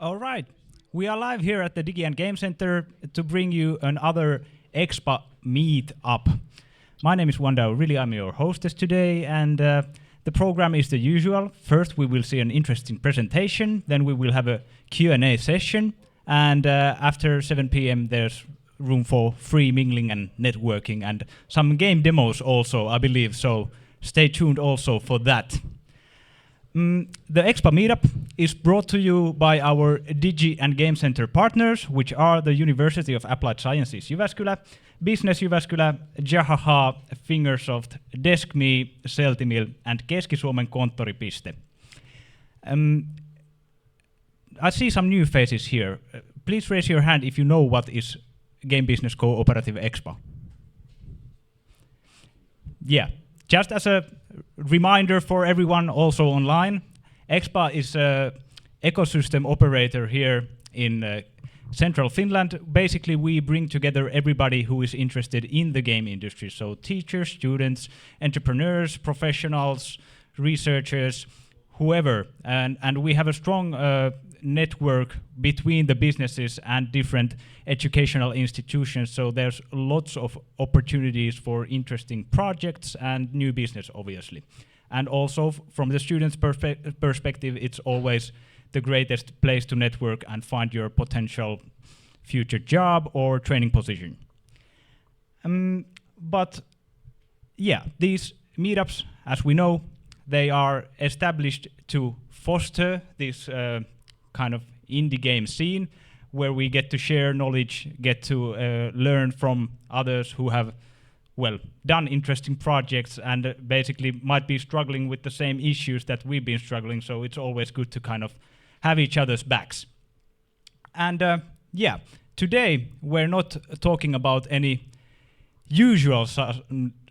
All right, we are live here at the Digi and Game Center to bring you another Expa Meetup. My name is Wanda. Really, I'm your hostess today, and the program is the usual. First, we will see an interesting presentation, then we will have a Q&A session, and after 7 p.m. there's room for free mingling and networking, and some game demos also, I believe, so stay tuned also for that. The Expa Meetup is brought to you by our Digi and Game Center partners, which are the University of Applied Sciences Jyväskylä, Business Jyväskylä, Jahaha, Fingersoft, DeskMe, Seltimil, and Keski-Suomen Konttoripiste. I see some new faces here. Please raise your hand if you know what is Game Business Cooperative Expa. Yeah, just as a reminder for everyone also online, Expa is an ecosystem operator here in central Finland. Basically, we bring together everybody who is interested in the game industry. So teachers, students, entrepreneurs, professionals, researchers, whoever. And we have a strong network between the businesses and different educational institutions. So there's lots of opportunities for interesting projects and new business, obviously. And also from the students' perspective, it's always the greatest place to network and find your potential future job or training position. But yeah, these meetups, as we know, they are established to foster this kind of indie game scene where we get to share knowledge, get to learn from others who have, well, done interesting projects and basically might be struggling with the same issues that we've been struggling. So it's always good to kind of have each other's backs. And yeah, today we're not talking about any usual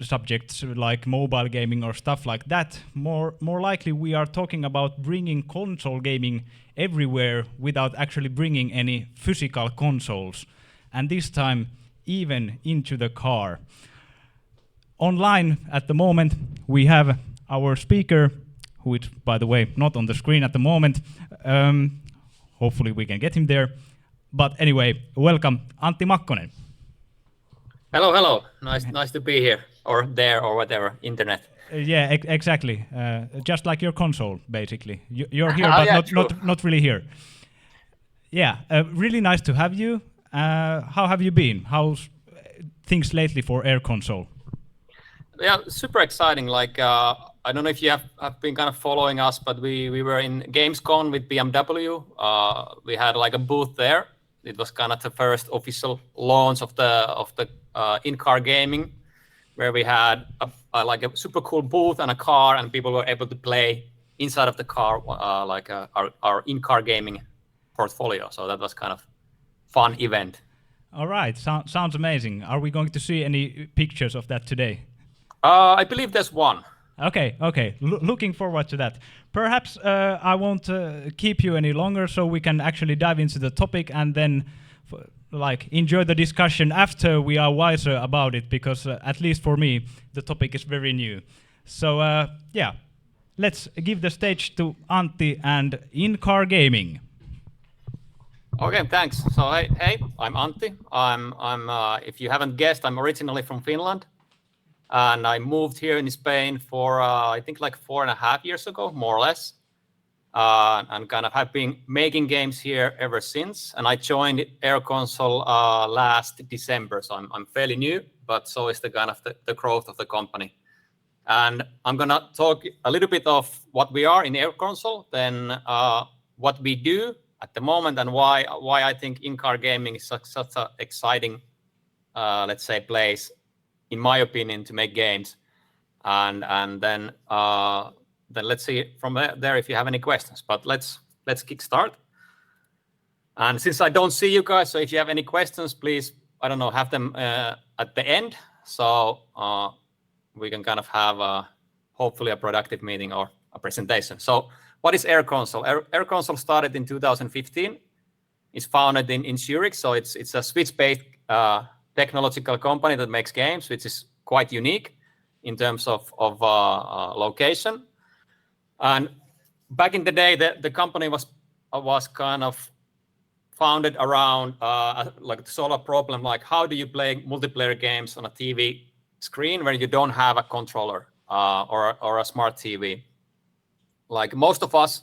subjects like mobile gaming or stuff like that. More likely we are talking about bringing console gaming everywhere without actually bringing any physical consoles, and this time even into the car. Online at the moment we have our speaker, who is, by the way, not on the screen at the moment. Hopefully we can get him there. But anyway, welcome, Antti Makkonen. Hello. Nice to be here, or there, or whatever, internet. Yeah, exactly. Just like your console, basically. You're here, but yeah, not really here. Yeah, really nice to have you. How have you been? How's things lately for Airconsole? Yeah, super exciting. Like, I don't know if you have been kind of following us, but we were in Gamescom with BMW. We had like a booth there. It was kind of the first official launch of the in-car gaming, where we had like a super cool booth and a car, and people were able to play inside of the car, like our in-car gaming portfolio. So that was kind of fun event. All right, sounds amazing. Are we going to see any pictures of that today? I believe there's one. Okay. Looking forward to that. Perhaps I won't keep you any longer, so we can actually dive into the topic and then enjoy the discussion after we are wiser about it, because at least for me, the topic is very new. So yeah, let's give the stage to Antti and in-car gaming. Okay, thanks. So hey, I'm Antti. I'm if you haven't guessed, I'm originally from Finland. And I moved here in Spain for, I think like 4.5 years ago, more or less. And kind of have been making games here ever since. And I joined Airconsole last December. So I'm fairly new, but so is the kind of the growth of the company. And I'm going to talk a little bit of what we are in Airconsole, then what we do at the moment, and why I think in-car gaming is such an exciting, let's say, place, in my opinion, to make games, and then let's see from there if you have any questions. But let's kickstart. And since I don't see you guys, so if you have any questions, please, I don't know, have them at the end, so we can kind of have hopefully a productive meeting or a presentation. So what is Airconsole? Airconsole started in 2015. It's founded in Zurich, so it's a Swiss-based technological company that makes games, which is quite unique in terms of location. And back in the day, the company was kind of founded around like to solve a problem like how do you play multiplayer games on a TV screen where you don't have a controller or a smart TV. Like most of us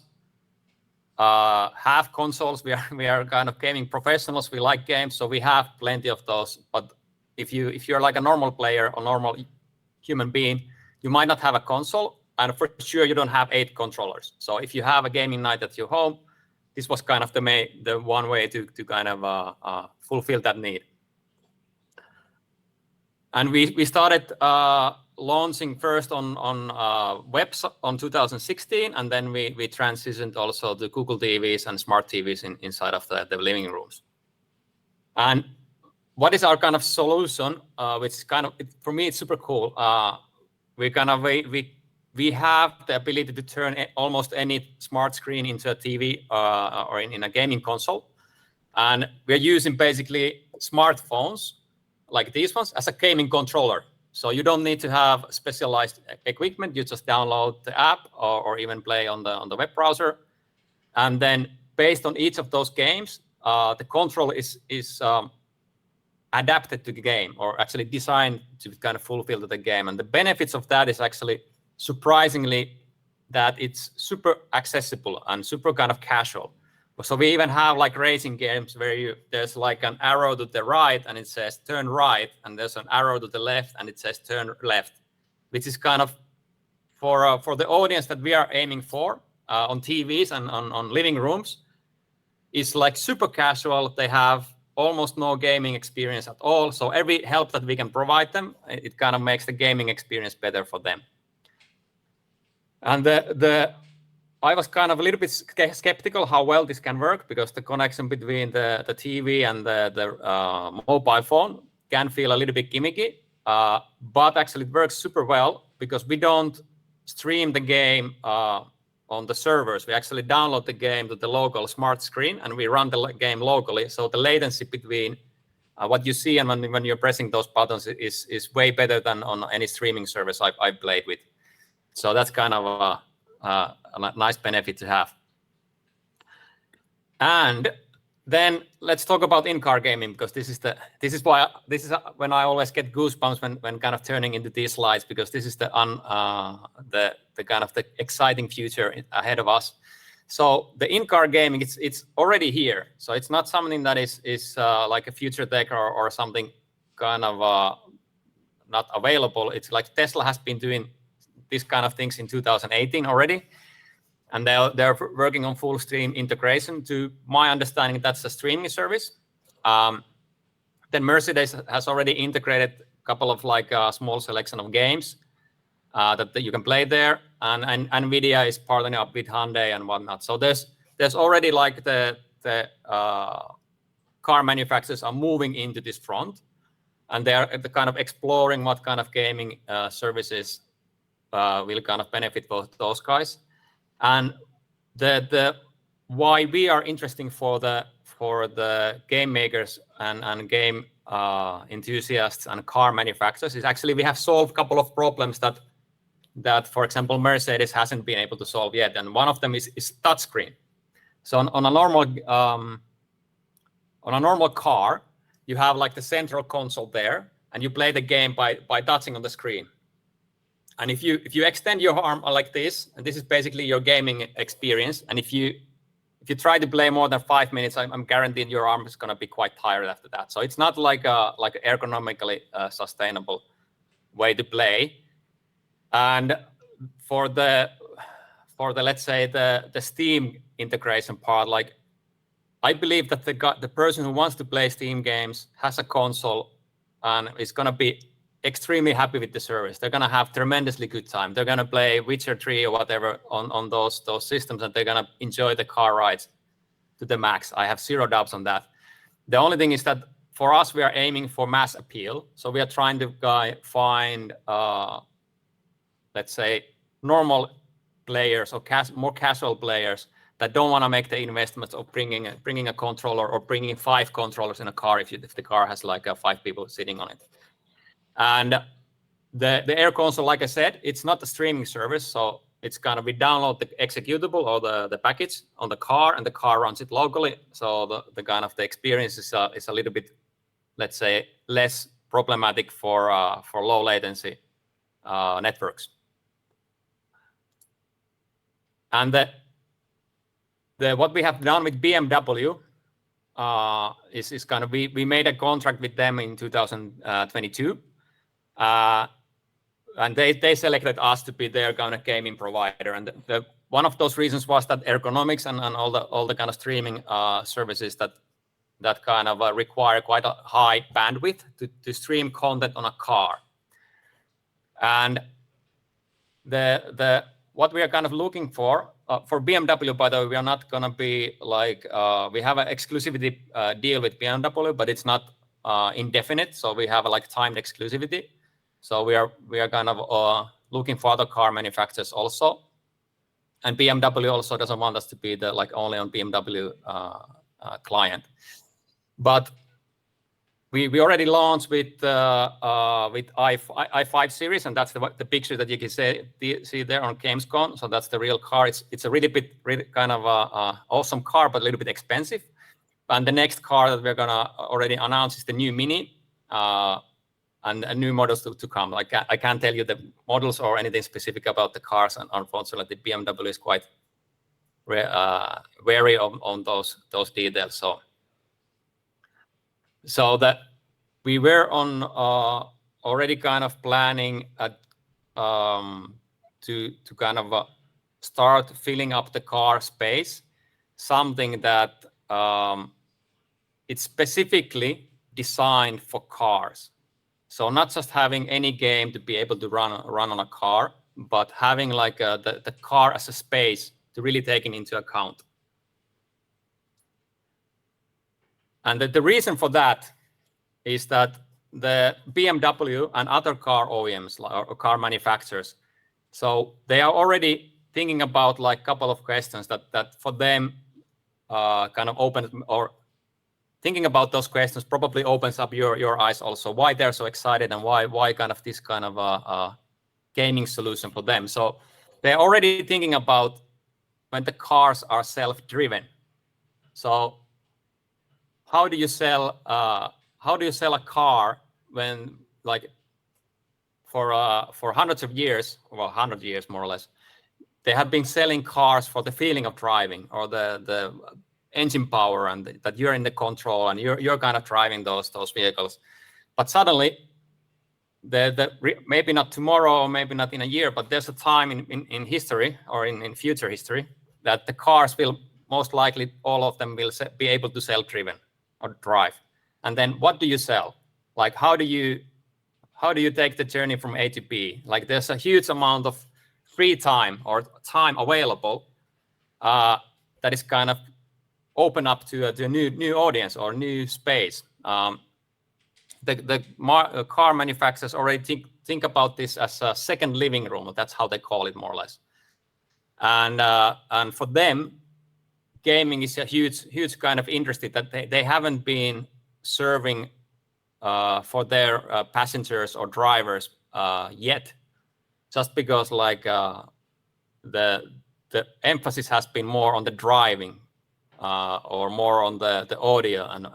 have consoles. We are kind of gaming professionals. We like games, so we have plenty of those. But if you're like a normal player or normal human being, you might not have a console, and for sure you don't have 8 controllers. So if you have a gaming night at your home, this was kind of the one way to kind of fulfill that need. And we started launching first on webs on 2016, and then we transitioned also to Google TVs and smart TVs inside of the living rooms. And what is our kind of solution, which kind of, for me, it's super cool. We have the ability to turn almost any smart screen into a TV or in a gaming console. And we're using basically smartphones like these ones as a gaming controller. So you don't need to have specialized equipment. You just download the app or even play on the web browser. And then based on each of those games, the control is adapted to the game, or actually designed to kind of fulfill the game. And the benefits of that is actually surprisingly that it's super accessible and super kind of casual. So we even have like racing games where there's like an arrow to the right and it says turn right, and there's an arrow to the left and it says turn left, which is kind of for the audience that we are aiming for on TVs and on living rooms, is like super casual. They have almost no gaming experience at all. So every help that we can provide them, it kind of makes the gaming experience better for them. And I was kind of a little bit skeptical how well this can work, because the connection between the TV and the mobile phone can feel a little bit gimmicky, but actually it works super well because we don't stream the game on the servers. We actually download the game to the local smart screen and we run the game locally. So the latency between what you see and when you're pressing those buttons is way better than on any streaming service I've played with. So that's kind of a nice benefit to have. And then let's talk about in-car gaming, because this is when I always get goosebumps when kind of turning into these slides, because this is the kind of the exciting future ahead of us. So the in-car gaming, it's already here. So it's not something that is like a future tech or something kind of not available. It's like Tesla has been doing these kind of things in 2018 already. And they're working on full stream integration. To my understanding, that's a streaming service. Then Mercedes has already integrated a couple of like small selection of games that you can play there. And NVIDIA is partnering up with Hyundai and whatnot. So there's already like the car manufacturers are moving into this front. And they're kind of exploring what kind of gaming services will kind of benefit both those guys. And the why we are interesting for the game makers and game enthusiasts and car manufacturers is actually we have solved a couple of problems that for example Mercedes hasn't been able to solve yet, and one of them is touchscreen. So on a normal car, you have like the central console there, and you play the game by touching on the screen. And if you extend your arm like this, and this is basically your gaming experience, and if you try to play more than 5 minutes, I'm guaranteed your arm is going to be quite tired after that. So it's not like a ergonomically sustainable way to play. And for the let's say the Steam integration part, like I believe that the person who wants to play Steam games has a console and is going to be extremely happy with the service. They're going to have tremendously good time. They're going to play Witcher 3 or whatever on those systems, and they're going to enjoy the car rides to the max. I have zero doubts on that. The only thing is that for us, we are aiming for mass appeal. So we are trying to find, let's say, normal players or more casual players that don't want to make the investments of bringing a controller or bringing 5 controllers in a car if the car has like 5 people sitting on it. And the Airconsole, like I said, it's not a streaming service. So It's kind of we download the executable or the package on the car, and the car runs it locally. So the kind of the experience is a little bit, let's say, less problematic for low latency networks. And what we have done with BMW is kind of we made a contract with them in 2022, and they selected us to be their kind of gaming provider. And one of those reasons was that ergonomics and all the kind of streaming services that kind of require quite a high bandwidth to stream content on a car. And what we are kind of looking for BMW, by the way, we are not going to be like, we have an exclusivity deal with BMW, but it's not indefinite. So we have like timed exclusivity. So we are kind of looking for other car manufacturers also. And BMW also doesn't want us to be the like only on BMW client. But we already launched with i5 series, and that's the picture that you can see there on Gamescom. So that's the real car. It's a really kind of awesome car, but a little bit expensive. And the next car that we're gonna already announce is the new Mini, and new models to come. Like I can't tell you the models or anything specific about the cars, and unfortunately, BMW is quite wary on those details. So that we were on already kind of planning to kind of start filling up the car space, something that it's specifically designed for cars. So not just having any game to be able to run on a car, but having like the car as a space to really take it into account. And the reason for that is that the BMW and other car OEMs or car manufacturers, so they are already thinking about like a couple of questions that for them kind of open, or thinking about those questions probably opens up your eyes also, why they're so excited and why kind of this kind of gaming solution for them. So they're already thinking about when the cars are self-driven. So how do you sell a car when, like, for hundreds of years, well, 100 years more or less, they have been selling cars for the feeling of driving, or the engine power, and that you're in the control and you're kind of driving those vehicles. But suddenly, maybe not tomorrow, or maybe not in a year, but there's a time in history, or in future history, that the cars will most likely, all of them will be able to self-driven or drive. And then what do you sell? Like, how do you take the journey from A to B? Like, there's a huge amount of free time or time available that is kind of open up to a new audience or new space. The car manufacturers already think about this as a second living room. That's how they call it, more or less. And for them, gaming is a huge kind of industry that they haven't been serving for their passengers or drivers yet, just because like the emphasis has been more on the driving or more on the audio and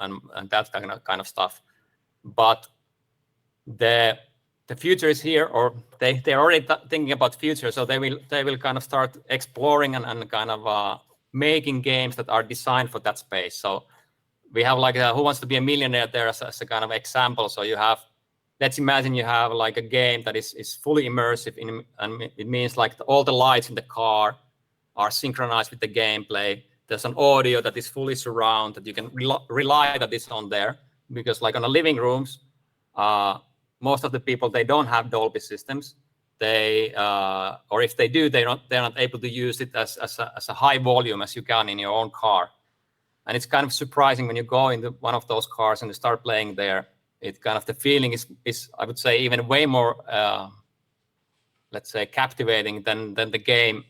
that kind of stuff. But the future is here, or they're already thinking about future, so they will kind of start exploring and kind of making games that are designed for that space. So we have like Who Wants to Be a Millionaire there as a kind of example. So you have, let's imagine you have like a game that is fully immersive, and it means like all the lights in the car are synchronized with the gameplay. There's an audio that is fully surround, that you can rely that it's on there, because like on the living rooms, most of the people, they don't have Dolby systems. They or if they do, they're not able to use it as a high volume as you can in your own car. And it's kind of surprising when you go into one of those cars and you start playing there. It kind of, the feeling is I would say even way more let's say captivating than the game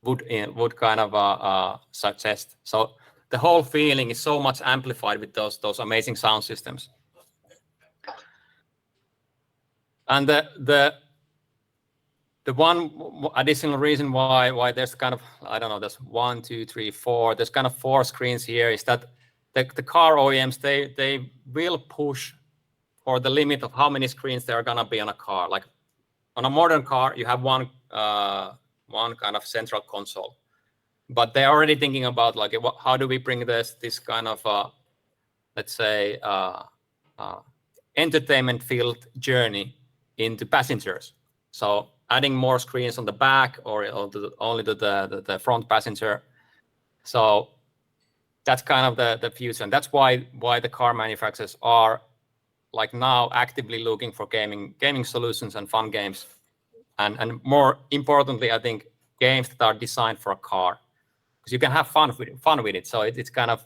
would kind of suggest. So the whole feeling is so much amplified with those amazing sound systems. And the one additional reason why there's kind of, I don't know, there's 1, 2, 3, 4, there's kind of 4 screens here is that the car OEMs, they will push for the limit of how many screens there are gonna be on a car. Like on a modern car, you have one kind of central console, but they're already thinking about like, how do we bring this kind of, let's say, entertainment-filled journey into passengers. So adding more screens on the back or only to the front passenger. So that's kind of the future, and that's why the car manufacturers are like now actively looking for gaming solutions and fun games, and more importantly, I think games that are designed for a car, because you can have fun with it. So it's kind of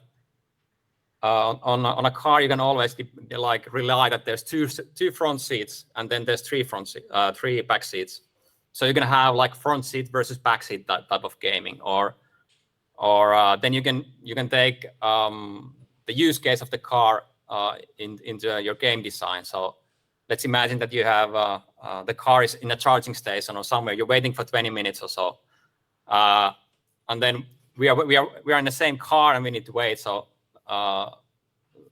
on a car you can always like rely that there's two front seats and then there's three back seats. So you can have like front seat versus back seat type of gaming, or then you can take the use case of the car into your game design. So let's imagine that you have the car is in a charging station or somewhere. You're waiting for 20 minutes or so, and then we are in the same car and we need to wait. So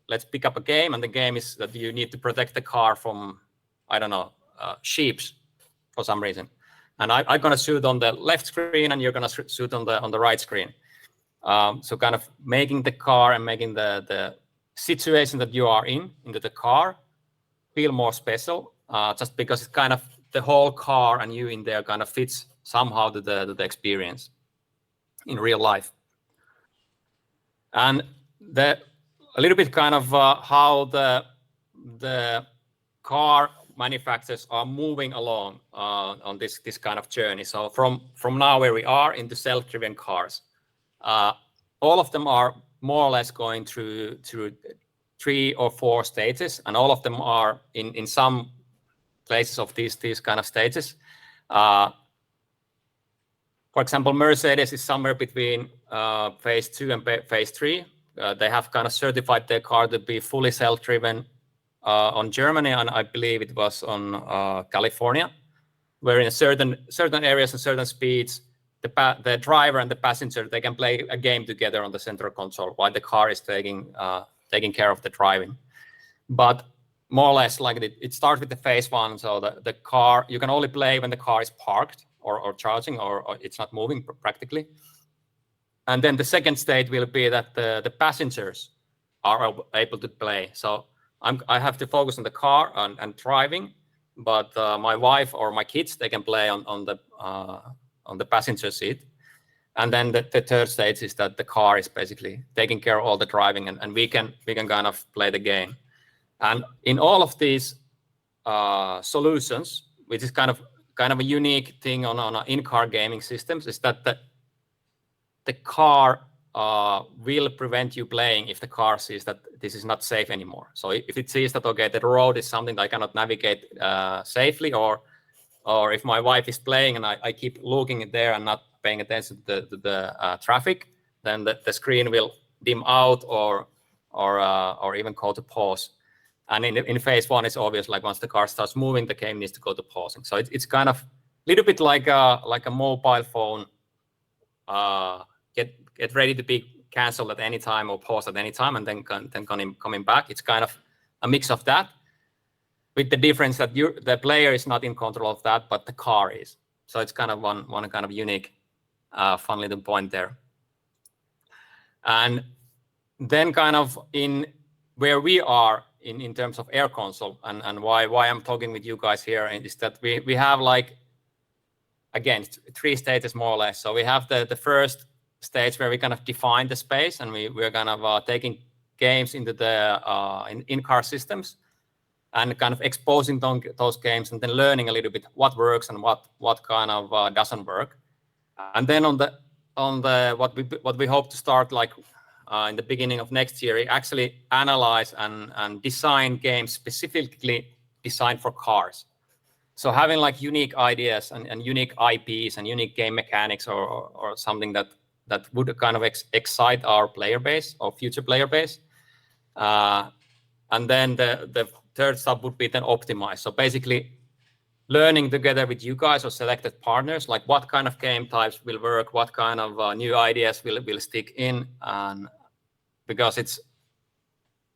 let's pick up a game, and the game is that you need to protect the car from, I don't know, sheep for some reason. And I'm gonna shoot on the left screen, and you're gonna shoot on the right screen. So kind of making the car and making the situation that you are into the car feel more special, just because it's kind of the whole car and you in there kind of fits somehow to the experience in real life. And a little bit kind of how the car manufacturers are moving along on this kind of journey. So from now where we are into self-driven cars, all of them are more or less going through 3 or 4 stages, and all of them are in some places of these kind of stages. For example, Mercedes is somewhere between phase 2 and phase 3. They have kind of certified their car to be fully self-driven on Germany, and I believe it was on California, where in certain areas and certain speeds, the driver and the passenger, they can play a game together on the central console while the car is taking care of the driving. But more or less, like it starts with the phase 1. So the car, you can only play when the car is parked or charging or it's not moving practically. And then the second stage will be that the passengers are able to play. So I have to focus on the car and driving, but my wife or my kids, they can play on the passenger seat. And then the third stage is that the car is basically taking care of all the driving, and we can kind of play the game. And in all of these solutions, which is kind of a unique thing on in-car gaming systems, is that the car will prevent you playing if the car sees that this is not safe anymore. So if it sees that, okay, the road is something that I cannot navigate safely, or if my wife is playing and I keep looking there and not paying attention to the traffic, then the screen will dim out or even go to pause. And in phase 1, it's obvious, like once the car starts moving, the game needs to go to pausing. So it's kind of a little bit like a mobile phone, get ready to be canceled at any time or paused at any time, and then coming back. It's kind of a mix of that, with the difference that the player is not in control of that, but the car is. So it's kind of one kind of unique, fun little point there. And then kind of in where we are in terms of Airconsole, and why I'm talking with you guys here is that we have, like, again, 3 stages more or less. So we have the first stage where we kind of define the space, and we're kind of taking games into the in-car systems and kind of exposing those games, and then learning a little bit what works and what kind of doesn't work. And then on the what we hope to start, like in the beginning of next year, actually analyze and design games specifically designed for cars. So having like unique ideas and unique IPs and unique game mechanics or something that would kind of excite our player base or future player base. And then the third step would be then optimize. So basically learning together with you guys or selected partners, like what kind of game types will work, what kind of new ideas will stick in, and because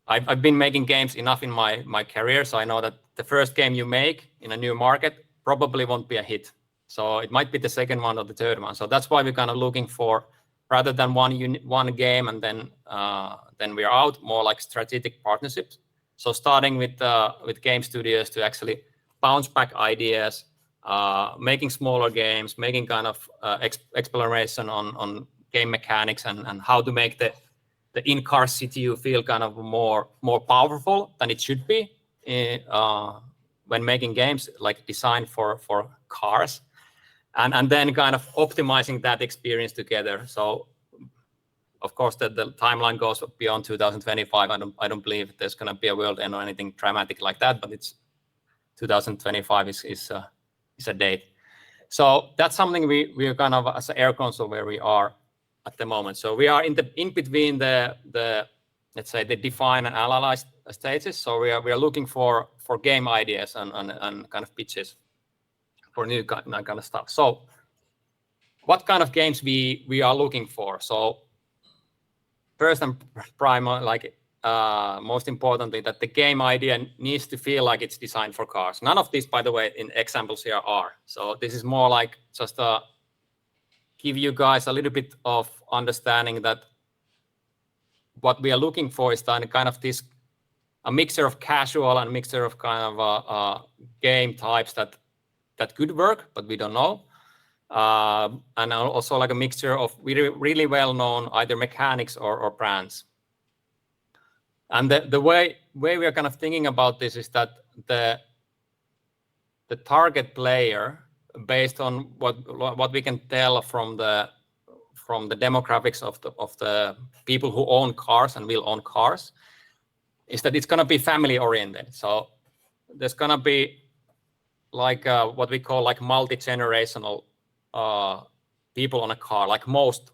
I've been making games enough in my career, so I know that the first game you make in a new market probably won't be a hit. So it might be the second one or the third one. So that's why we're kind of looking for, rather than one game and then we're out, more like strategic partnerships. So starting with game studios to actually bounce back ideas, making smaller games, making kind of exploration on game mechanics and how to make the in-car CTU feel kind of more powerful than it should be when making games like designed for cars, and then kind of optimizing that experience together. So of course the timeline goes beyond 2025. I don't believe there's going to be a world end or anything dramatic like that, but it's 2025 is a date. So that's something we are kind of as an Airconsole where we are at the moment. So we are in between the let's say the define and analyze stages. So we are looking for game ideas and kind of pitches for new kind of stuff. So what kind of games we are looking for? So first and primary, like most importantly, that the game idea needs to feel like it's designed for cars. None of these, by the way, in examples here are. So this is more like just give you guys a little bit of understanding that what we are looking for is kind of this a mixture of casual and mixture of kind of game types that could work, but we don't know. And also like a mixture of really well-known either mechanics or brands. And the way we are kind of thinking about this is that the target player, based on what we can tell from the demographics of the people who own cars and will own cars, is that it's going to be family oriented. So there's going to be like what we call like multi-generational people on a car. Like most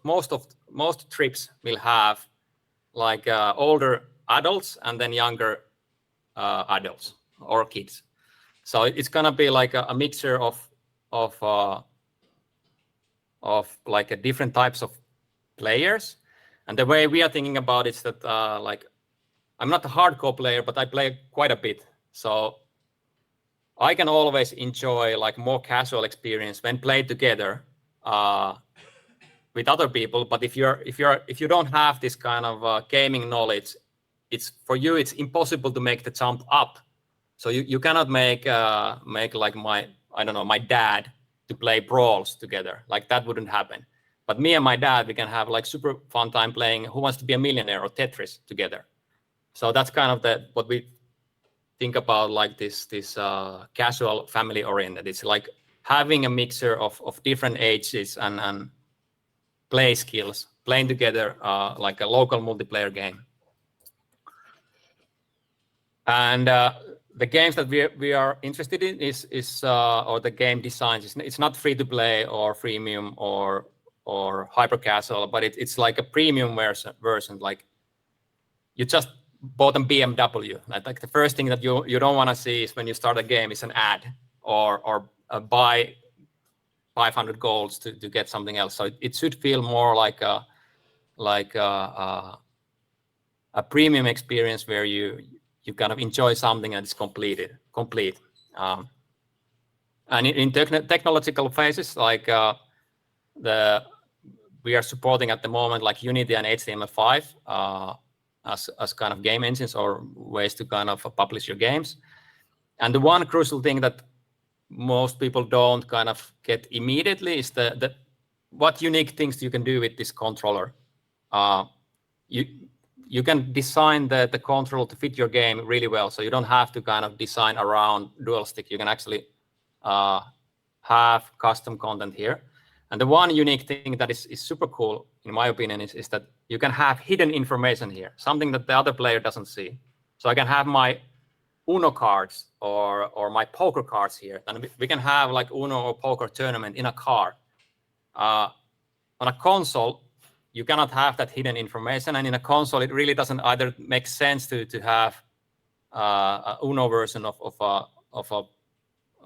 trips will have like older adults and then younger adults or kids. So it's gonna be like a mixture of like different types of players. And the way we are thinking about it is that like I'm not a hardcore player, but I play quite a bit. So I can always enjoy like more casual experience when played together with other people. But if you don't have this kind of gaming knowledge, it's impossible to make the jump up. So you cannot make like my dad to play brawls together. Like that wouldn't happen. But me and my dad, we can have like super fun time playing Who Wants to Be a Millionaire or Tetris together. So that's kind of what we think about, like this casual family oriented. It's like having a mixture of different ages and play skills, playing together like a local multiplayer game. And the games that we are interested in is or the game designs. It's not free to play or freemium or hyper casual, but it's like a premium version. Like you just bought a BMW. Like the first thing that you don't want to see is when you start a game is an ad or buy 500 golds to get something else. So it should feel more like a premium experience where you kind of enjoy something that is complete. And in technological phases, like we are supporting at the moment like Unity and HTML5 as kind of game engines or ways to kind of publish your games. And the one crucial thing that most people don't kind of get immediately is what unique things you can do with this controller. You can design the control to fit your game really well, so you don't have to kind of design around dual stick. You can actually have custom content here. And the one unique thing that is super cool, in my opinion, is that you can have hidden information here, something that the other player doesn't see. So I can have my Uno cards or my poker cards here, and we can have like Uno or poker tournament in a car. On a console, you cannot have that hidden information, and in a console, it really doesn't either make sense to have a Uno version of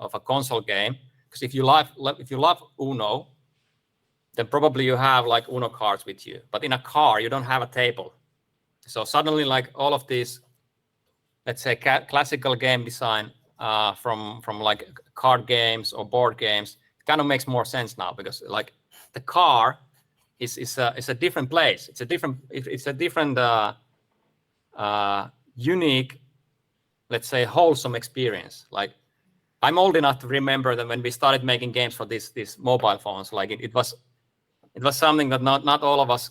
of a console game, because if you love Uno, then probably you have like Uno cards with you. But in a car, you don't have a table. So suddenly, like all of these, let's say, classical game design from like card games or board games, it kind of makes more sense now, because like the car is a different place. It's a different unique, let's say, wholesome experience. Like I'm old enough to remember that when we started making games for these mobile phones, like it was something that not all of us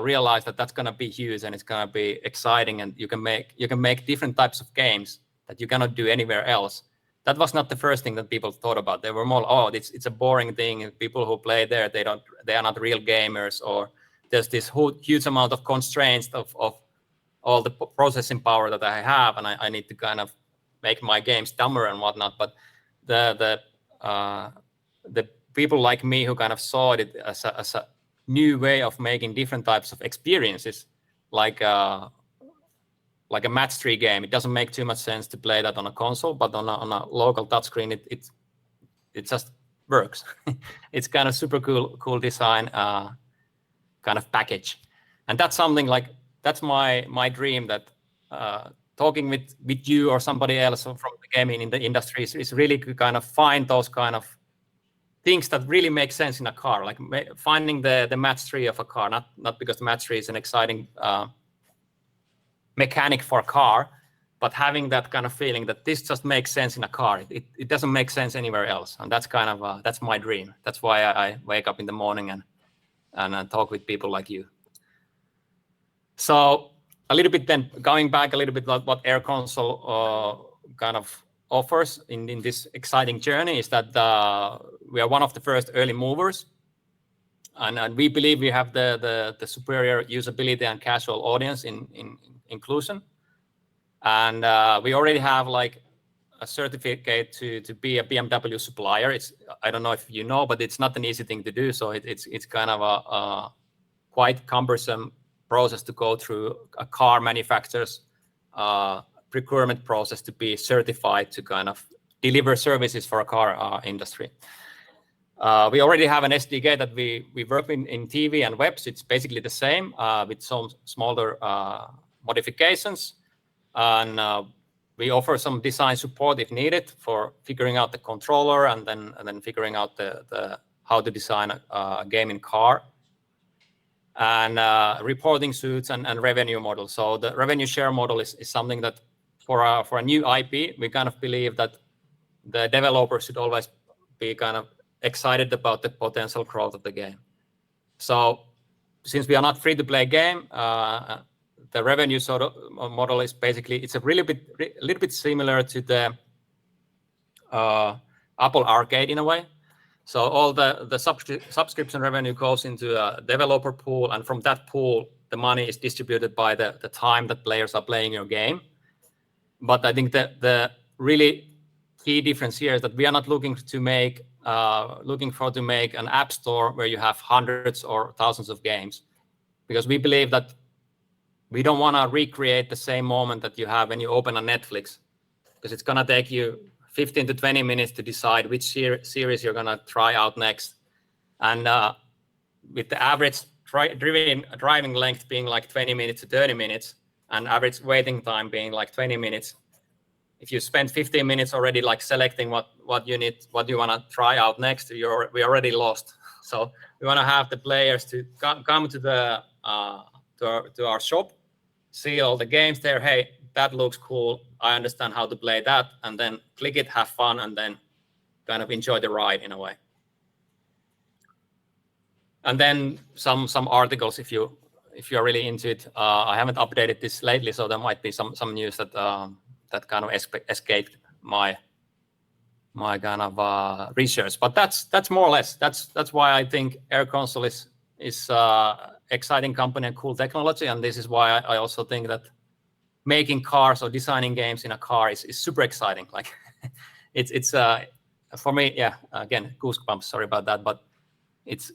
realized that's going to be huge and it's going to be exciting, and you can make different types of games that you cannot do anywhere else. That was not the first thing that people thought about. They were more, oh, it's a boring thing. People who play there, they are not real gamers, or there's this huge amount of constraints of all the processing power that I have, and I need to kind of make my games dumber and whatnot. But the people like me who kind of saw it as a new way of making different types of experiences, like a match 3 game. It doesn't make too much sense to play that on a console, but on a local touchscreen, it just works. It's kind of super cool design kind of package, and that's something like that's my dream, that talking with you or somebody else from the gaming in the industry is really to kind of find those kind of things that really make sense in a car, like finding the match 3 of a car, not because the match 3 is an exciting mechanic for a car, but having that kind of feeling that this just makes sense in a car. It doesn't make sense anywhere else, and that's kind of that's my dream. That's why I wake up in the morning and talk with people like you. So a little bit then going back a little bit like what Airconsole kind of offers in this exciting journey is that we are one of the first early movers, and we believe we have the superior usability and casual audience in inclusion, and we already have like a certificate to be a BMW supplier. I don't know if you know, but it's not an easy thing to do. So it's kind of a quite cumbersome process to go through a car manufacturer's procurement process to be certified to kind of deliver services for a car industry. We already have an SDK that we work in TV and web, so it's basically the same with some smaller modifications, and we offer some design support if needed for figuring out the controller and then figuring out the how to design a gaming car, and reporting suits and revenue model. So the revenue share model is something that for a new IP, we kind of believe that the developer should always be kind of excited about the potential growth of the game. So since we are not free to play game, the revenue sort of model is basically, it's a little bit similar to the Apple Arcade in a way. So all the subscription revenue goes into a developer pool, and from that pool, the money is distributed by the time that players are playing your game. But I think that the really key difference here is that we are not looking to make an app store where you have hundreds or thousands of games, because we believe that we don't want to recreate the same moment that you have when you open a Netflix, because it's going to take you 15 to 20 minutes to decide which series you're going to try out next. And with the average driving length being like 20 minutes to 30 minutes and average waiting time being like 20 minutes, if you spend 15 minutes already like selecting what you want to try out next, we already lost. So we want to have the players to come to the to our shop, see all the games there. Hey, that looks cool. I understand how to play that, and then click it, have fun, and then kind of enjoy the ride in a way. And then some articles if you're really into it. I haven't updated this lately, so there might be some news that that kind of escaped my kind of research. But that's more or less that's why I think Airconsole is exciting company and cool technology, and this is why I also think that making cars or designing games in a car is super exciting. Like it's for me, yeah. Again, goosebumps. Sorry about that, but it's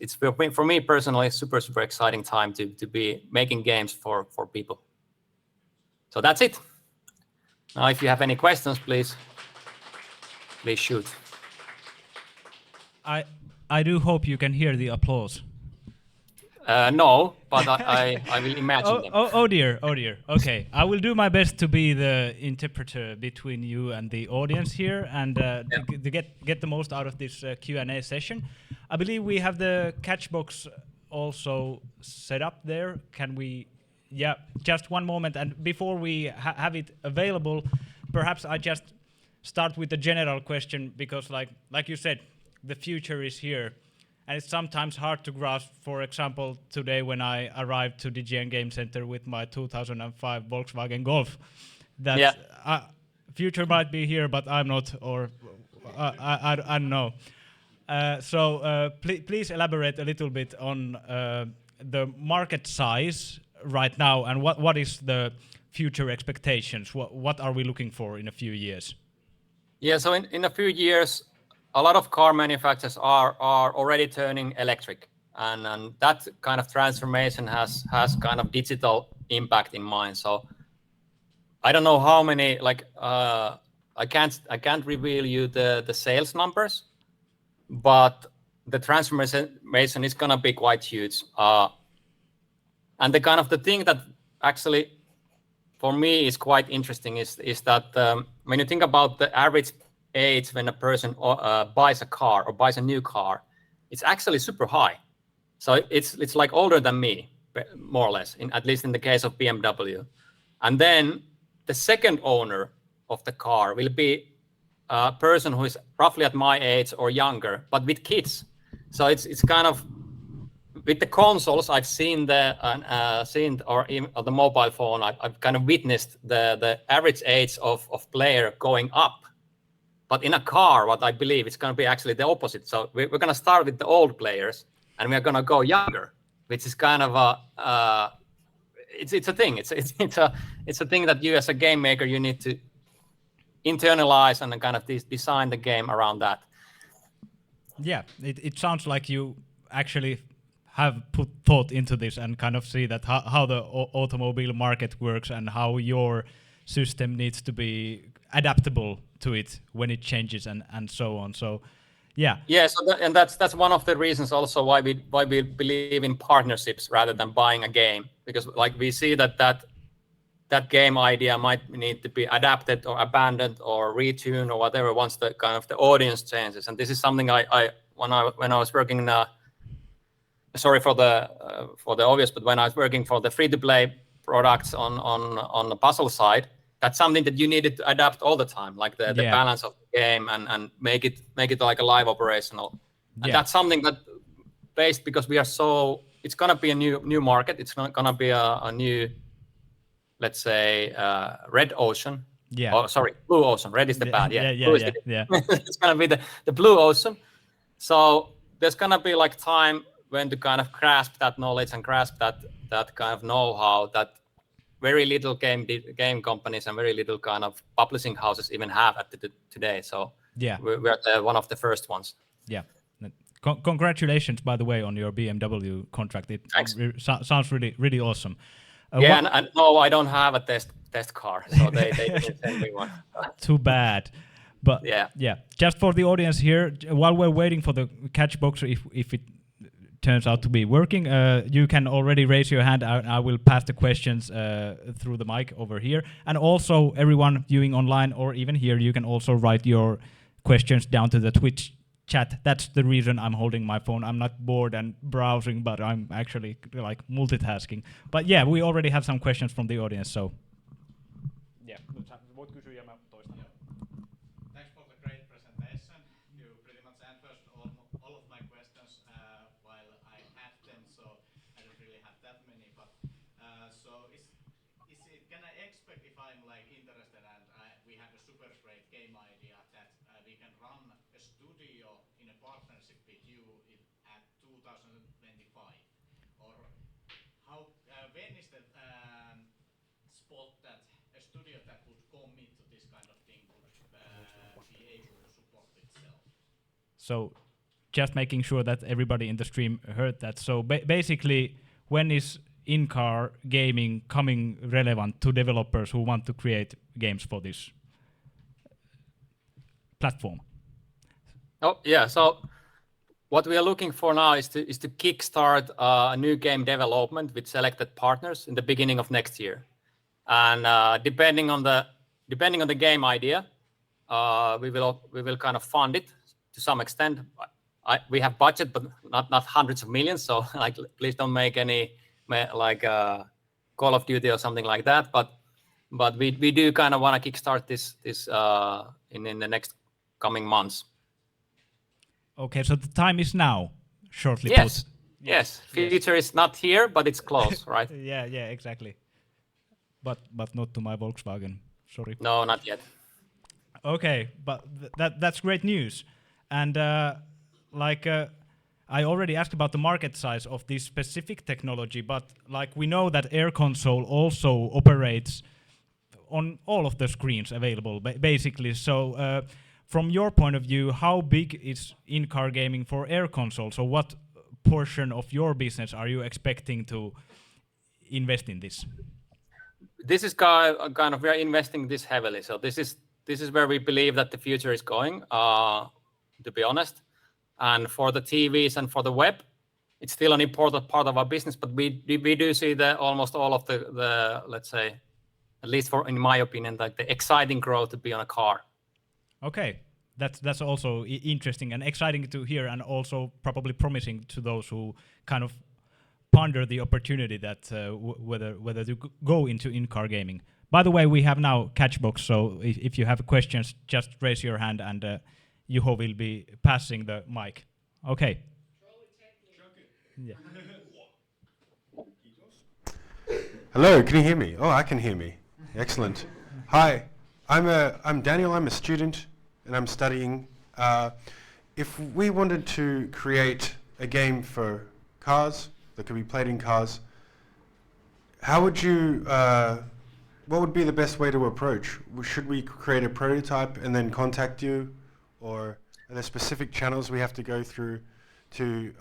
for me personally super exciting time to be making games for people. So that's it. Now, if you have any questions, please. Please shoot. I do hope you can hear the applause. No, but I will imagine them. Oh dear. Okay, I will do my best to be the interpreter between you and the audience here, and to get the most out of this Q&A session. I believe we have the catch box also set up there. Can we? Yeah, just one moment, and before we have it available, perhaps I just start with the general question, because like you said, the future is here. And it's sometimes hard to grasp. For example, today when I arrived to the DGN Game Center with my 2005 Volkswagen Golf, that future might be here, but I'm not, or I don't know. So please elaborate a little bit on the market size right now, and what is the future expectations? What are we looking for in a few years? Yeah, so in a few years, a lot of car manufacturers are already turning electric, and that kind of transformation has kind of digital impact in mind. So I don't know how many, I can't reveal you the sales numbers, but the transformation is gonna be quite huge. And the thing that actually for me is quite interesting is that when you think about the average age when a person buys a car or buys a new car, it's actually super high. So it's like older than me, more or less, at least in the case of BMW. And then the second owner of the car will be a person who is roughly at my age or younger, but with kids. So it's kind of, with the consoles, I've seen the mobile phone, I've kind of witnessed the average age of player going up. But in a car, what I believe, it's going to be actually the opposite. So we're going to start with the old players, and we're going to go younger, which is kind of it's a thing. It's a thing that you as a game maker, you need to internalize and kind of design the game around that. Yeah, it sounds like you actually have put thought into this and kind of see that how the automobile market works and how your system needs to be adaptable to it when it changes and so on. So yeah. So that's one of the reasons also why we believe in partnerships rather than buying a game, because like we see that game idea might need to be adapted or abandoned or retuned or whatever once the kind of the audience changes. And this is something when I was working sorry for the obvious, but when I was working for the free-to-play products on the puzzle side, that's something that you needed to adapt all the time, like the balance of the game and make it like a live operational. And that's something that, based, because we are it's gonna be a new market. It's not gonna be a new, let's say, red ocean. Yeah. Oh, sorry, blue ocean. Red is the bad. Yeah. Yeah. It's gonna be the blue ocean. So there's gonna be like time when to kind of grasp that knowledge and grasp that kind of know-how that very little game companies and very little kind of publishing houses even have today. So we're one of the first ones. Yeah. Congratulations, by the way, on your BMW contract. It sounds really, really awesome. And no, I don't have a test car, so they didn't send me one. Too bad. But yeah, just for the audience here, while we're waiting for the catch box, if it turns out to be working, you can already raise your hand. I will pass the questions through the mic over here. And also, everyone viewing online or even here, you can also write your questions down to the Twitch chat. That's the reason I'm holding my phone. I'm not bored and browsing, but I'm actually like multitasking. But yeah, we already have some questions from the audience, so. Yeah. Thanks for the great presentation. You pretty much answered all of my questions while I had them, so I don't really have that many. But so can I expect, if I'm like interested and we have a super great game idea, that we can run a studio in a partnership with you at 2025, or how? When is the spot that a studio that would commit to this kind of thing would be able to support itself? So just making sure that everybody in the stream heard that. So basically, when is in-car gaming coming relevant to developers who want to create games for this platform? Oh yeah, so what we are looking for now is to kickstart a new game development with selected partners in the beginning of next year, and depending on the game idea, we will kind of fund it to some extent. We have budget, but not hundreds of millions. So like, please don't make any like Call of Duty or something like that. But we do kind of want to kickstart this in the next coming months. Okay, so the time is now. Shortly Yes. put. Yes. Future is not here, but it's close, right? Yeah, exactly. But not to my Volkswagen. Sorry. No, not yet. Okay, but that's great news. And I already asked about the market size of this specific technology, but like we know that Airconsole also operates on all of the screens available, basically. So from your point of view, how big is in-car gaming for Airconsole? So what portion of your business are you expecting to invest in this? This is kind of, we are investing this heavily. So this is where we believe that the future is going, to be honest. And for the TVs and for the web, it's still an important part of our business, but we do see that almost all of the let's say, at least in my opinion, like the exciting growth to be on a car. Okay, that's also interesting and exciting to hear, and also probably promising to those who kind of ponder the opportunity that whether to go into in-car gaming. By the way, we have now Catchbox, so if you have questions, just raise your hand, and Juho will be passing the mic. Okay. Yeah. Hello, can you hear me? Oh, I can hear me. Excellent. Hi, I'm Daniel. I'm a student, and I'm studying. If we wanted to create a game for cars that could be played in cars, how would you? What would be the best way to approach? Should we create a prototype and then contact you, or are there specific channels we have to go through to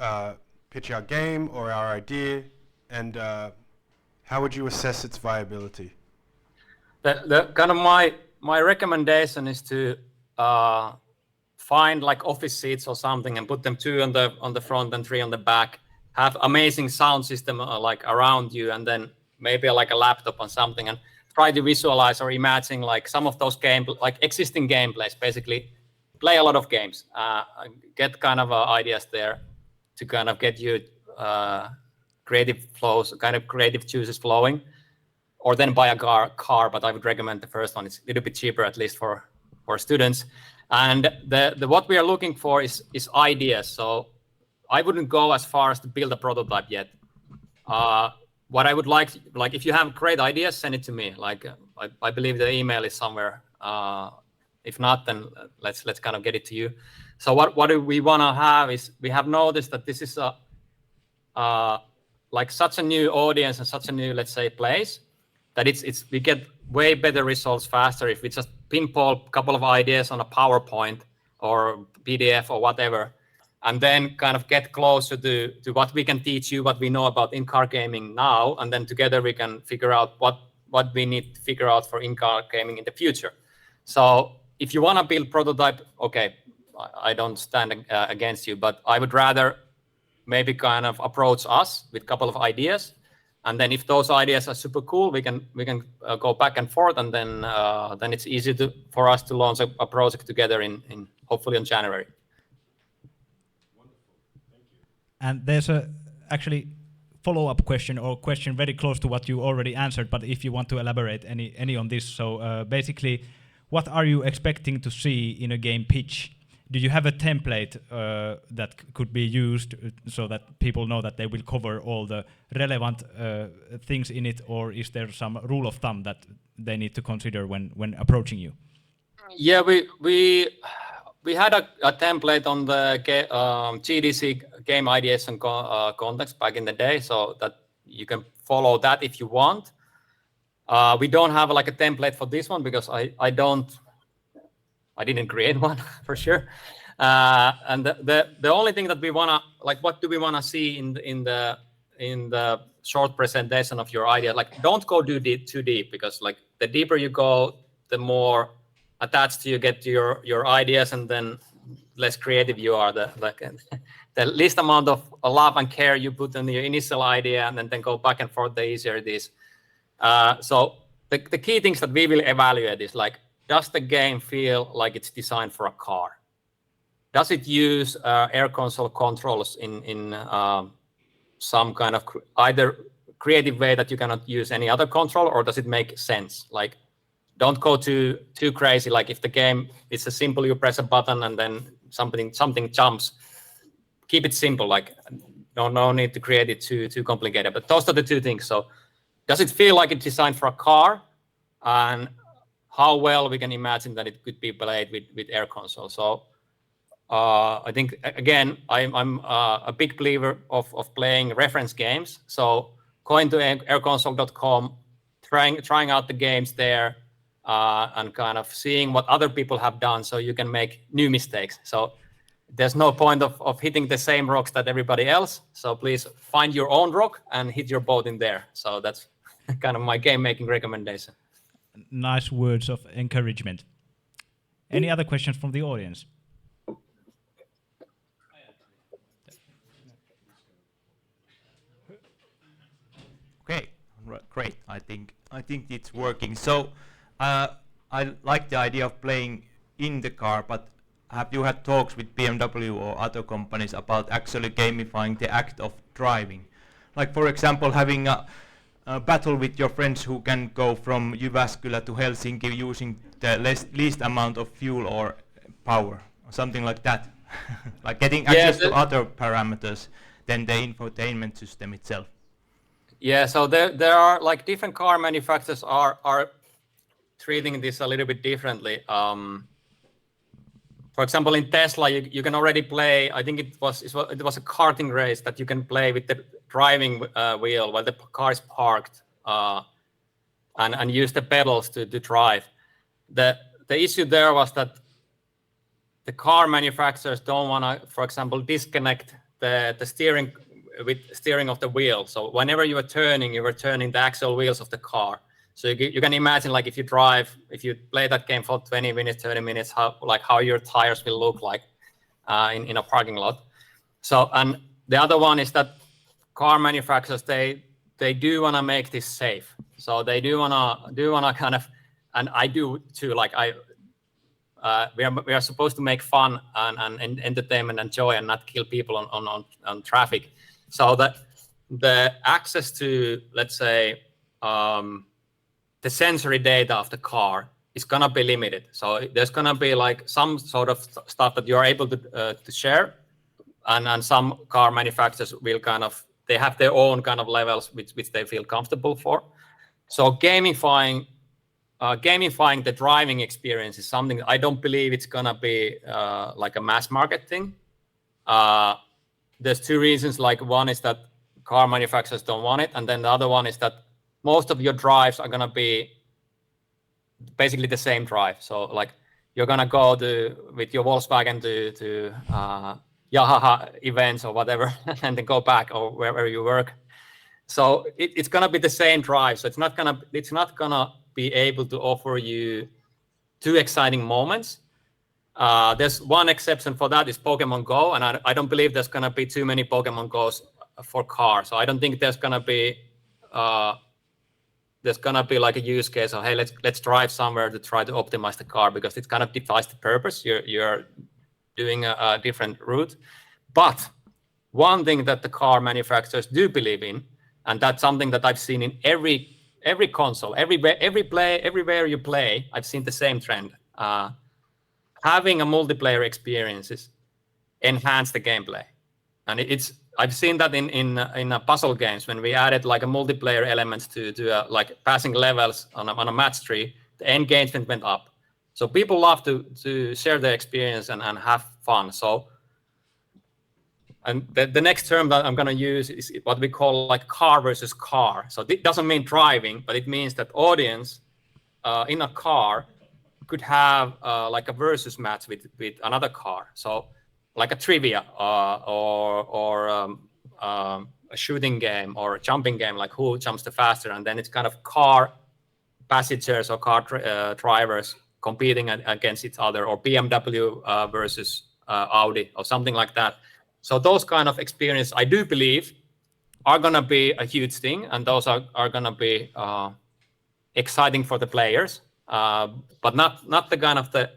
pitch our game or our idea, and how would you assess its viability? The kind of my recommendation is to find like office seats or something and put them 2 on the front and 3 on the back. Have amazing sound system like around you, and then maybe like a laptop or something, and try to visualize or imagine like some of those like existing gameplays. Basically, play a lot of games, get kind of ideas there to kind of get you creative flows, kind of creative juices flowing, or then buy a car. But I would recommend the first one. It's a little bit cheaper, at least for students. And the what we are looking for is ideas. So I wouldn't go as far as to build a prototype yet. What I would like, if you have great ideas, send it to me. Like I believe the email is somewhere. If not, then let's kind of get it to you. So what do we want to have is, we have noticed that this is like such a new audience and such a new, let's say, place, that we get way better results faster if we just pinball a couple of ideas on a PowerPoint or PDF or whatever, and then kind of get closer to what we can teach you, what we know about in-car gaming now, and then together we can figure out what we need to figure out for in-car gaming in the future. So if you want to build prototype, okay, I don't stand against you, but I would rather maybe kind of approach us with a couple of ideas, and then if those ideas are super cool, we can go back and forth, and then it's easy for us to launch a project together in hopefully in January. And there's actually follow-up question or question very close to what you already answered, but if you want to elaborate any on this. So basically, what are you expecting to see in a game pitch? Do you have a template that could be used so that people know that they will cover all the relevant things in it, or is there some rule of thumb that they need to consider when approaching you? Yeah, we had a template on the GDC game ideation context back in the day, so that you can follow that if you want. We don't have like a template for this one because I didn't create one for sure. And the only thing that we wanna, like, what do we wanna see in the short presentation of your idea? Like, don't go too deep, because like the deeper you go, the more attached you get to your ideas, and then less creative you are, the least amount of love and care you put on your initial idea, and then go back and forth, the easier it is. So the key things that we will evaluate is like, does the game feel like it's designed for a car? Does it use Airconsole controls in some kind of either creative way that you cannot use any other control, or does it make sense? Like, don't go too crazy. Like if the game is a simple, you press a button and then something jumps. Keep it simple. Like no need to create it too complicated. But those are the two things. So does it feel like it's designed for a car, and how well we can imagine that it could be played with Airconsole? So I think again I'm a big believer of playing reference games. So going to airconsole.com, trying out the games there. And kind of seeing what other people have done, so you can make new mistakes. So there's no point of hitting the same rocks that everybody else. So please find your own rock and hit your boat in there. So that's kind of my game making recommendation. Nice words of encouragement. Any other questions from the audience? Okay, great. I think it's working. So I like the idea of playing in the car, but have you had talks with BMW or other companies about actually gamifying the act of driving? Like for example, having a battle with your friends who can go from Jyväskylä to Helsinki using the least amount of fuel or power, or something like that. Like getting access to other parameters than the infotainment system itself. Yeah, so there are like different car manufacturers are treating this a little bit differently. For example, in Tesla, you can already play. I think it was a karting race that you can play with the driving wheel while the car is parked, and use the pedals to drive. The issue there was that the car manufacturers don't want to, for example, disconnect the steering of the wheel. So whenever you were turning the actual wheels of the car. So you can imagine, like if you play that game for 20 minutes, 30 minutes, how your tires will look like in a parking lot. So, and the other one is that car manufacturers, they do want to make this safe. So they do want to kind of, and I do too. Like we are supposed to make fun and entertainment and joy and not kill people on traffic. So that the access to, let's say, the sensory data of the car is gonna be limited. So there's gonna be like some sort of stuff that you're able to share, and some car manufacturers will they have their own kind of levels which they feel comfortable for. So gamifying the driving experience is something I don't believe it's gonna be like a mass market thing. There's two reasons. Like one is that car manufacturers don't want it, and then the other one is that most of your drives are going to be basically the same drive. So like you're going to go with your Volkswagen to Yamaha events or whatever, and then go back or wherever you work. So it's going to be the same drive. So it's not going to be able to offer you too exciting moments. There's one exception for that is Pokemon Go, and I don't believe there's going to be too many Pokemon Go's for cars. So I don't think there's going to be like a use case of, hey, let's drive somewhere to try to optimize the car, because it kind of defies the purpose. You're doing a different route. But one thing that the car manufacturers do believe in, and that's something that I've seen in every console, everywhere you play, I've seen the same trend. Having a multiplayer experiences enhance the gameplay, and I've seen that in puzzle games when we added like a multiplayer elements to like passing levels on a match tree, the engagement went up. So people love to share their experience and have fun. So, and the next term that I'm going to use is what we call like car versus car. So it doesn't mean driving, but it means that audience in a car could have like a versus match with another car. So like a trivia or a shooting game or a jumping game, like who jumps the faster, and then it's kind of car passengers or car drivers competing against each other, or BMW versus Audi or something like that. So those kind of experience, I do believe, are gonna be a huge thing, and those are gonna be exciting for the players, but not the kind of the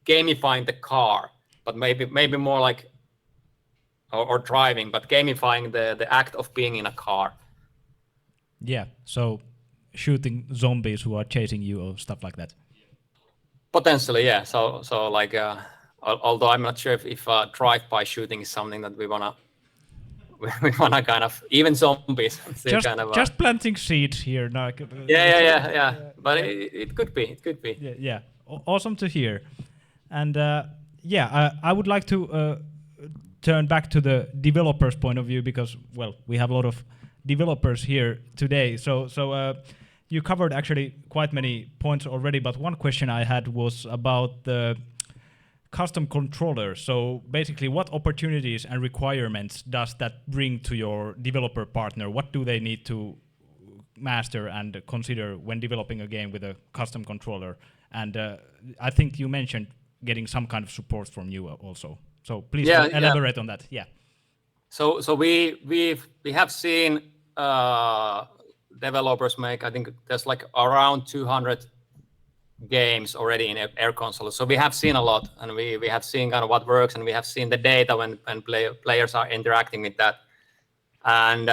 gamifying the car, but maybe more like or driving, but gamifying the act of being in a car. Yeah, so shooting zombies who are chasing you or stuff like that. Potentially, yeah. So like, although I'm not sure if drive-by shooting is something that we wanna kind of, even zombies. Just planting seeds here. No, Yeah. But it could be. It could be. Yeah. Awesome to hear. And I would like to turn back to the developer's point of view because, well, we have a lot of developers here today. So you covered actually quite many points already, but one question I had was about the custom controller. So basically, what opportunities and requirements does that bring to your developer partner? What do they need to master and consider when developing a game with a custom controller? And I think you mentioned getting some kind of support from you also. So please elaborate on that. Yeah. So we have seen developers make, I think there's like around 200 games already in Airconsole. So we have seen a lot, and we have seen kind of what works, and we have seen the data when players are interacting with that. And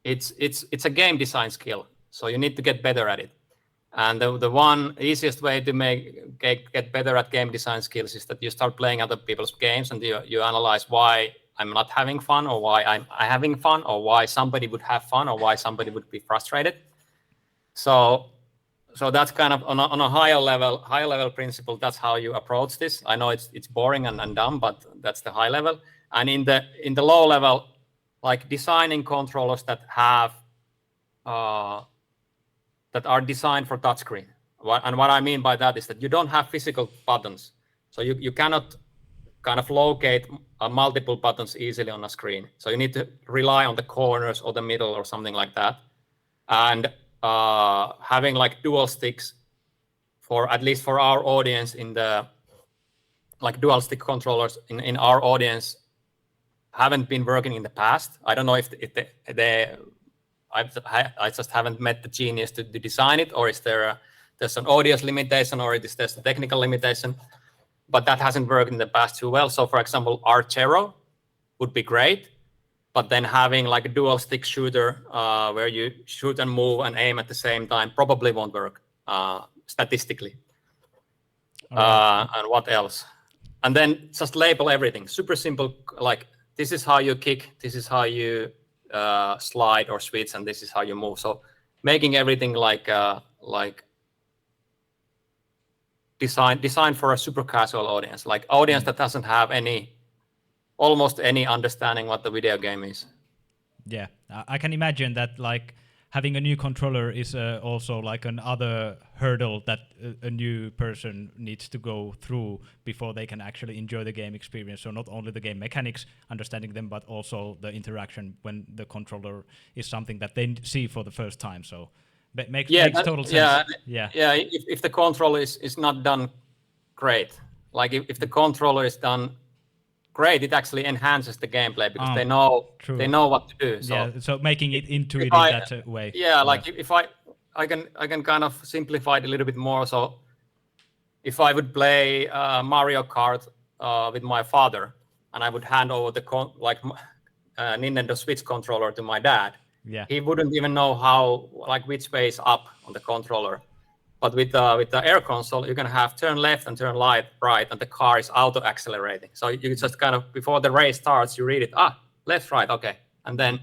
it's a game design skill, so you need to get better at it. And the one easiest way to get better at game design skills is that you start playing other people's games, and you analyze why I'm not having fun, or why I'm having fun, or why somebody would have fun, or why somebody would be frustrated. So that's kind of on a higher level principle. That's how you approach this. I know it's boring and dumb, but that's the high level. And in the low level, like designing controllers that have that are designed for touchscreen. And what I mean by that is that you don't have physical buttons, so you cannot kind of locate multiple buttons easily on a screen. So you need to rely on the corners or the middle or something like that. And having like dual sticks, for at least for our audience, in the like dual stick controllers in our audience haven't been working in the past. I don't know if I just haven't met the genius to design it, or is there's an audience limitation, or there's a technical limitation, but that hasn't worked in the past too well. So for example, Archero would be great, but then having like a dual stick shooter where you shoot and move and aim at the same time probably won't work statistically. Right. And what else? And then just label everything. Super simple, like this is how you kick, this is how you slide or switch, and this is how you move. So making everything like design for a super casual audience, like audience that doesn't have almost any understanding what the video game is. Yeah, I can imagine that like having a new controller is also like another hurdle that a new person needs to go through before they can actually enjoy the game experience. So not only the game mechanics, understanding them, but also the interaction when the controller is something that they see for the first time. So makes total sense. Yeah. If the controller is not done great, like if the controller is done great, it actually enhances the gameplay because they know what to do. So making it intuitive that way. Yeah, like if I can kind of simplify it a little bit more. So if I would play Mario Kart with my father, and I would hand over the Nintendo Switch controller to my dad, he wouldn't even know which way is up on the controller. But with the Airconsole, you can have turn left and turn right, and the car is auto accelerating. So you just kind of, before the race starts, you read it, left, right, okay, and then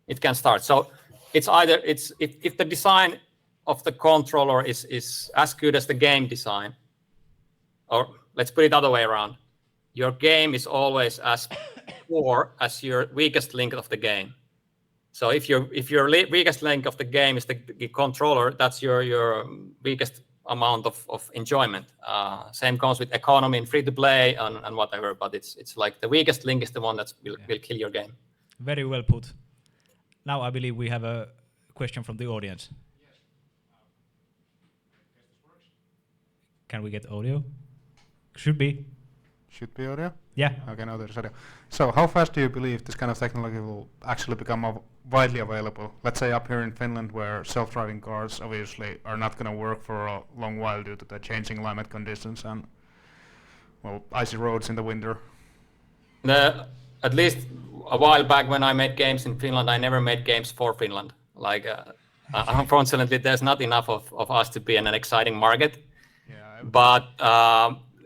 it can start. So it's either if the design of the controller is as good as the game design, or let's put it other way around, your game is always as poor as your weakest link of the game. So if your weakest link of the game is the controller, that's your weakest amount of enjoyment. Same goes with economy and free to play and whatever. But it's like the weakest link is the one that will kill your game. Very well put. Now I believe we have a question from the audience. Yes. I guess this works. Can we get audio? Should be. Should be audio? Yeah. Okay, now there's audio. So how fast do you believe this kind of technology will actually become widely available? Let's say up here in Finland, where self-driving cars obviously are not going to work for a long while due to the changing climate conditions and, well, icy roads in the winter. At least a while back when I made games in Finland, I never made games for Finland. Like, unfortunately, there's not enough of us to be in an exciting market. Yeah, but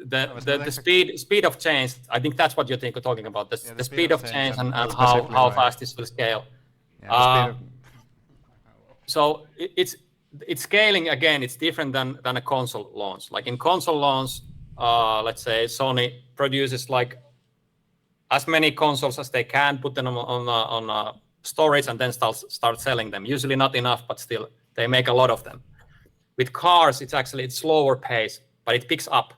the speed of change, I think that's what you're talking about. The speed of change and how fast this will scale. Yeah, so it's scaling again. It's different than a console launch. Like in console launch, let's say Sony produces like as many consoles as they can, put them on storage, and then start selling them. Usually not enough, but still they make a lot of them. With cars, it's slower pace, but it picks up.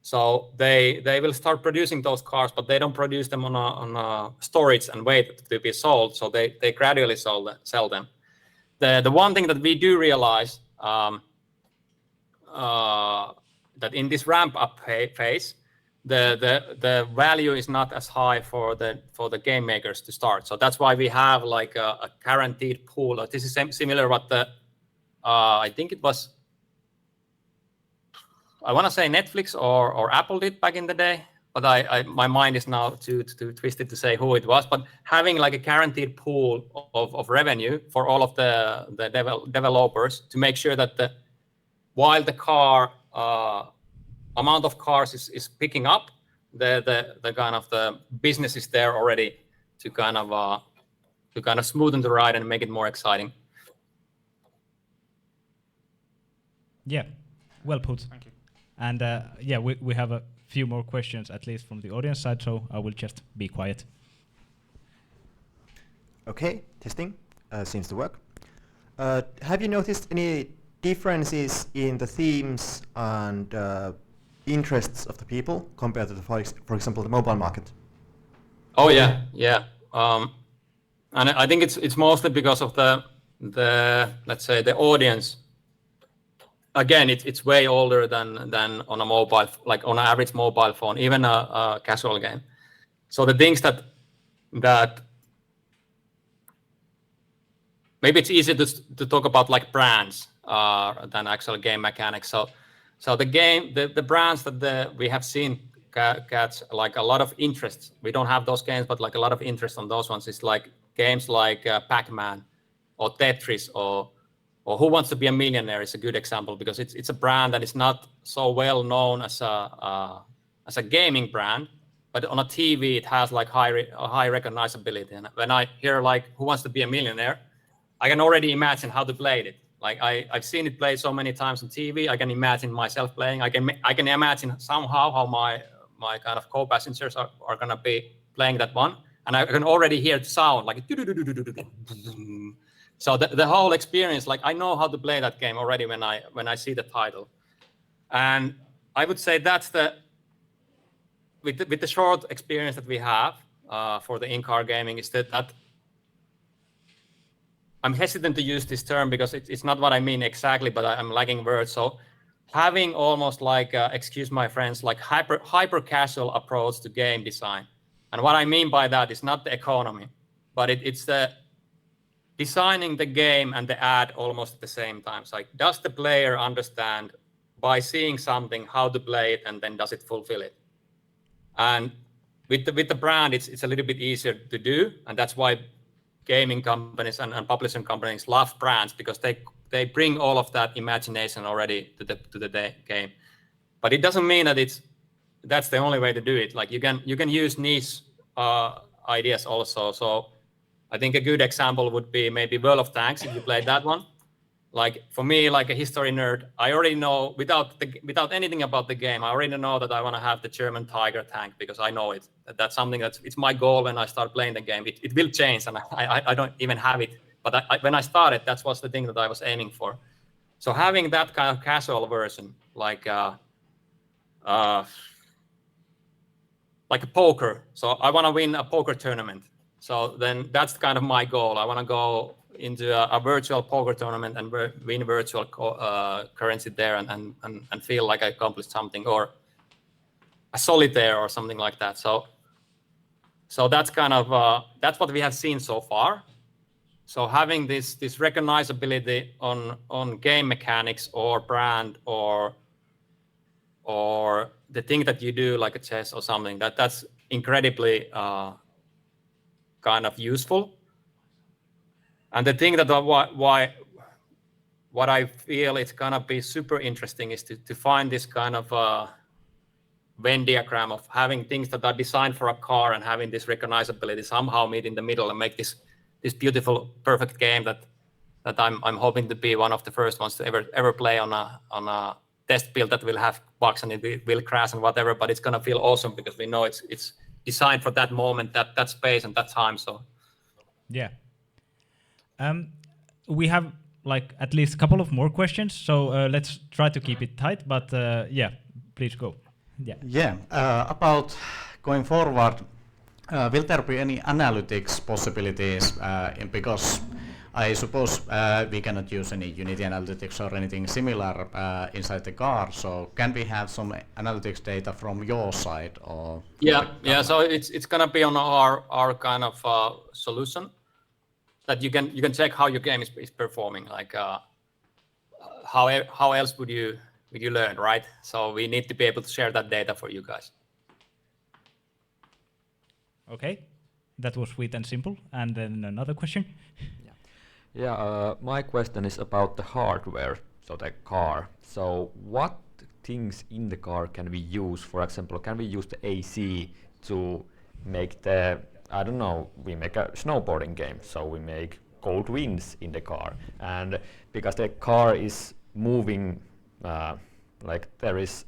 So they will start producing those cars, but they don't produce them on storage and wait to be sold. So they gradually sell them. The one thing that we do realize that in this ramp up phase, the value is not as high for the game makers to start. So that's why we have like a guaranteed pool. This is similar what the I think it was, I want to say Netflix or Apple did back in the day, but my mind is now too twisted to say who it was. But having like a guaranteed pool of revenue for all of the developers to make sure that while the car amount of cars is picking up, the kind of the business is there already to kind of smoothen the ride and make it more exciting. Yeah, well put. Thank you. And yeah, we have a few more questions, at least from the audience side, so I will just be quiet. Okay, testing. Seems to work. Have you noticed any differences in the themes and interests of the people compared to, for example, the mobile market? Oh yeah. And I think it's mostly because of the let's say the audience. Again, it's way older than on a mobile, like on an average mobile phone, even a casual game. So the things that maybe it's easier to talk about like brands than actual game mechanics. So the brands that we have seen catch like a lot of interest. We don't have those games, but like a lot of interest on those ones is like games like Pac-Man or Tetris or Who Wants to Be a Millionaire is a good example because it's a brand that is not so well known as a gaming brand, but on a TV it has like high recognizability. And when I hear like Who Wants to Be a Millionaire, I can already imagine how to play it. Like I've seen it played so many times on TV. I can imagine myself playing. I can imagine somehow how my kind of co-passengers are gonna be playing that one, and I can already hear the sound like. So the whole experience, like I know how to play that game already when I see the title, and I would say that's with the short experience that we have for the in-car gaming is that I'm hesitant to use this term because it's not what I mean exactly, but I'm lacking words. So having almost like, excuse my friends, like hyper casual approach to game design. And what I mean by that is not the economy, but it's the designing the game and the ad almost at the same time. So like, does the player understand by seeing something how to play it, and then does it fulfill it? And with the brand, it's a little bit easier to do, and that's why gaming companies and publishing companies love brands, because they bring all of that imagination already to the game. But it doesn't mean that that's the only way to do it. Like you can use niche ideas also. So I think a good example would be maybe World of Tanks, if you played that one. Like for me, like a history nerd, I already know without anything about the game, I already know that I want to have the German Tiger tank because I know it. That's something it's my goal when I start playing the game. It will change, and I don't even have it. But when I started, that was the thing that I was aiming for. So having that kind of casual version, like a poker. So I want to win a poker tournament. So then that's kind of my goal. I want to go into a virtual poker tournament and win virtual currency there and feel like I accomplished something. Or a solitaire or something like that. So that's kind of that's what we have seen so far. So having this recognizability on game mechanics or brand or the thing that you do, like a chess or something, that's incredibly kind of useful. And the thing that what I feel it's gonna be super interesting is to find this kind of Venn diagram of having things that are designed for a car and having this recognizability somehow meet in the middle and make this beautiful, perfect game that I'm hoping to be one of the first ones to ever play on a test build that will have bugs and it will crash and whatever, but it's gonna feel awesome because we know it's designed for that moment, that space and that time. So yeah. We have like at least a couple of more questions, so let's try to keep it tight. But yeah, please go. Yeah. Yeah. About going forward, will there be any analytics possibilities? Because I suppose we cannot use any Unity analytics or anything similar inside the car. So can we have some analytics data from your side? Or yeah. So it's gonna be on our kind of solution that you can check how your game is performing. Like how else would you learn, right? So we need to be able to share that data for you guys. Okay, that was sweet and simple. And then another question. Yeah, my question is about the hardware, so the car. So what things in the car can we use? For example, can we use the AC to make the, I don't know, we make a snowboarding game, so we make cold winds in the car. And because the car is moving, like there is,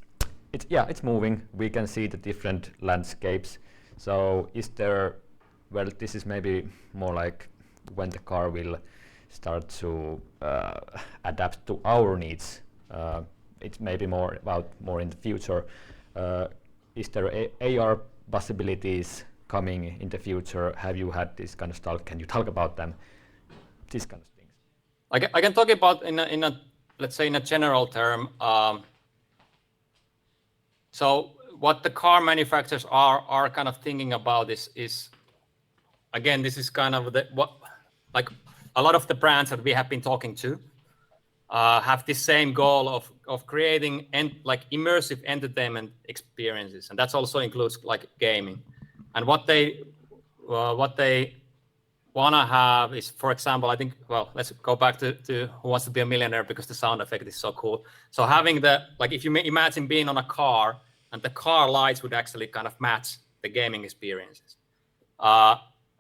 it's moving, we can see the different landscapes. So is there, well, this is maybe more like when the car will start to adapt to our needs. It's maybe more in the future. Is there AR possibilities coming in the future? Have you had this kind of stuff? Can you talk about them? These kind of things. I can talk about in a let's say in a general term. So what the car manufacturers are kind of thinking about is again, this is kind of like a lot of the brands that we have been talking to have the same goal of creating like immersive entertainment experiences, and that also includes like gaming. And what they wanna have is, for example, I think, well, let's go back to Who Wants to Be a Millionaire because the sound effect is so cool. So having like if you imagine being on a car and the car lights would actually kind of match the gaming experiences.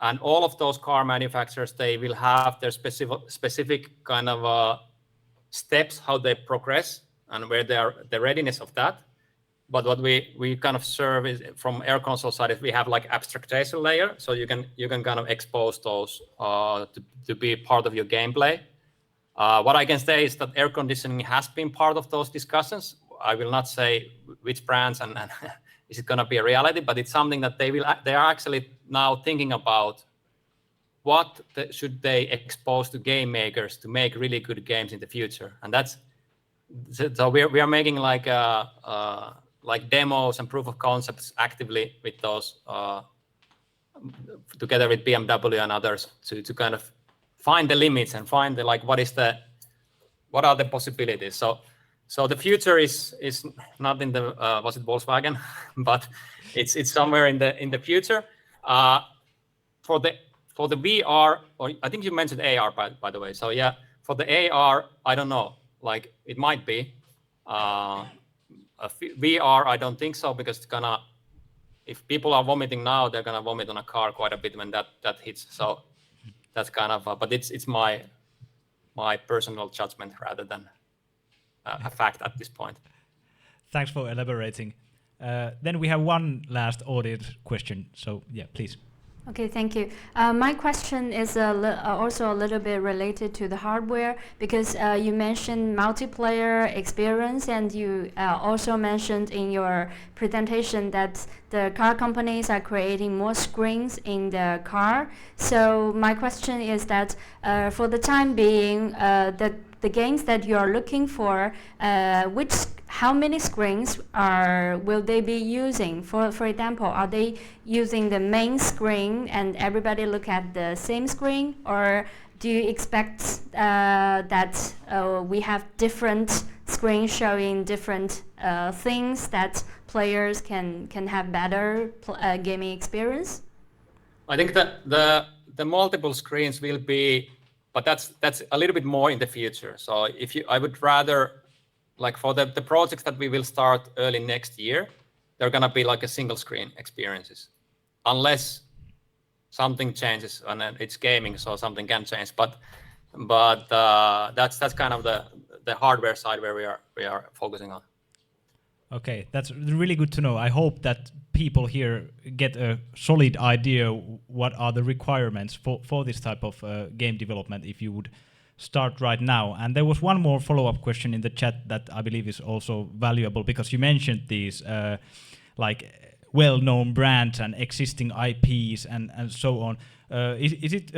And all of those car manufacturers, they will have their specific kind of steps, how they progress and where the readiness of that. But what we kind of serve is from Airconsole side is we have like abstraction layer, so you can kind of expose those to be part of your gameplay. What I can say is that air conditioning has been part of those discussions. I will not say which brands and is it going to be a reality, but it's something that they are actually now thinking about what should they expose to game makers to make really good games in the future. And that's so we are making like demos and proof of concepts actively with those together with BMW and others to kind of find the limits and find the like what are the possibilities. So the future is not in the was it Volkswagen, but it's somewhere in the future. For the VR, or I think you mentioned AR by the way. So yeah, for the AR, I don't know. Like it might be. VR, I don't think so because it's gonna. If people are vomiting now, they're gonna vomit on a car quite a bit when that hits. So that's kind of. But it's my personal judgment rather than a fact at this point. Thanks for elaborating. Then we have one last audience question. So yeah, please. Okay, thank you. My question is also a little bit related to the hardware because you mentioned multiplayer experience and you also mentioned in your presentation that the car companies are creating more screens in the car. So my question is that for the time being, the games that you are looking for, how many screens will they be using? For example, are they using the main screen and everybody look at the same screen, or do you expect that we have different screens showing different things that players can have better gaming experience? I think that the multiple screens will be, but that's a little bit more in the future. So I would rather, like for the projects that we will start early next year, they're gonna be like a single screen experiences, unless something changes and it's gaming, so something can change. But that's kind of the hardware side where we are focusing on. Okay, that's really good to know. I hope that people here get a solid idea what are the requirements for this type of game development if you would start right now. And there was one more follow-up question in the chat that I believe is also valuable, because you mentioned these like well-known brands and existing IPs and so on. Is it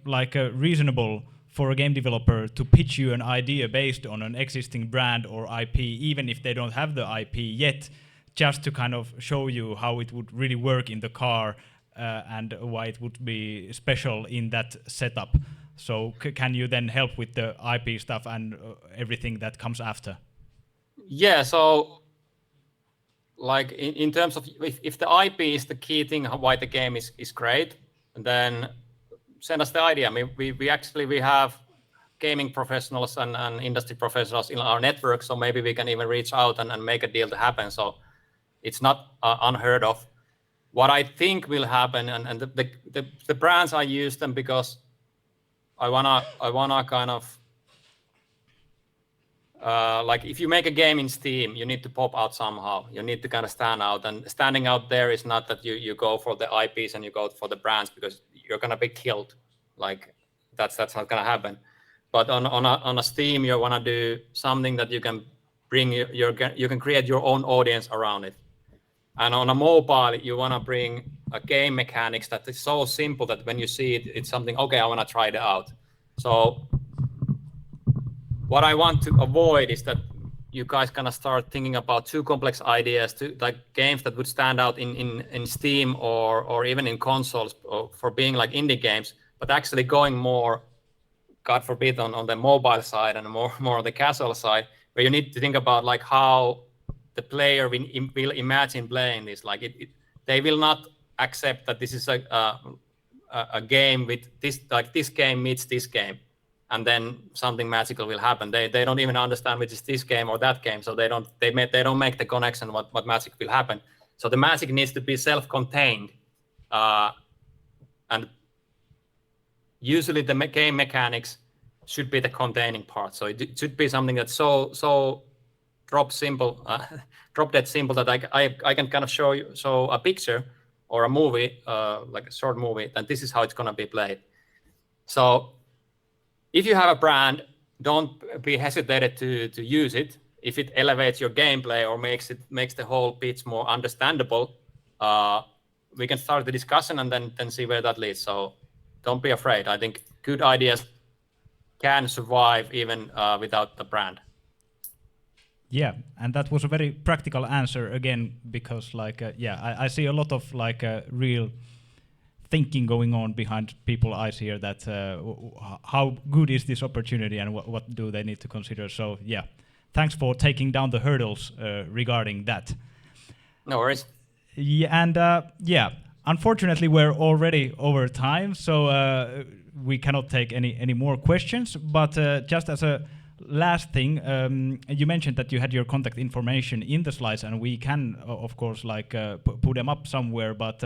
like reasonable for a game developer to pitch you an idea based on an existing brand or IP, even if they don't have the IP yet, just to kind of show you how it would really work in the car and why it would be special in that setup? So can you then help with the IP stuff and everything that comes after? Yeah, so like in terms of if the IP is the key thing why the game is great, then send us the idea. I mean, we have gaming professionals and industry professionals in our network, so maybe we can even reach out and make a deal to happen. So it's not unheard of. What I think will happen, and the brands, I use them because I wanna kind of like if you make a game in Steam, you need to pop out somehow. You need to kind of stand out, and standing out there is not that you go for the IPs and you go for the brands, because you're gonna be killed. Like that's not gonna happen. But on a Steam, you wanna do something that you can bring you can create your own audience around it. And on a mobile, you wanna bring a game mechanics that is so simple that when you see it, it's something, okay, I wanna try it out. So what I want to avoid is that you guys kind of start thinking about too complex ideas, to like games that would stand out in Steam or even in consoles for being like indie games, but actually going more, God forbid, on the mobile side and more on the casual side, where you need to think about like how the player will imagine playing this. Like they will not accept that this is a game with this, like this game meets this game, and then something magical will happen. They don't even understand which is this game or that game, so they don't make the connection what magic will happen. So the magic needs to be self-contained, and usually the game mechanics should be the containing part. So it should be something that's so drop dead simple that I can kind of show a picture or a movie, like a short movie, and this is how it's gonna be played. So if you have a brand, don't be hesitated to use it. If it elevates your gameplay or makes the whole pitch more understandable, we can start the discussion and then see where that leads. So don't be afraid. I think good ideas can survive even without the brand. Yeah, and that was a very practical answer again, because like I see a lot of like real thinking going on behind people's eyes here, that how good is this opportunity and what do they need to consider. So yeah, thanks for taking down the hurdles regarding that. No worries. Yeah, and unfortunately we're already over time, so we cannot take any more questions. But just as a last thing, you mentioned that you had your contact information in the slides, and we can of course like put them up somewhere, but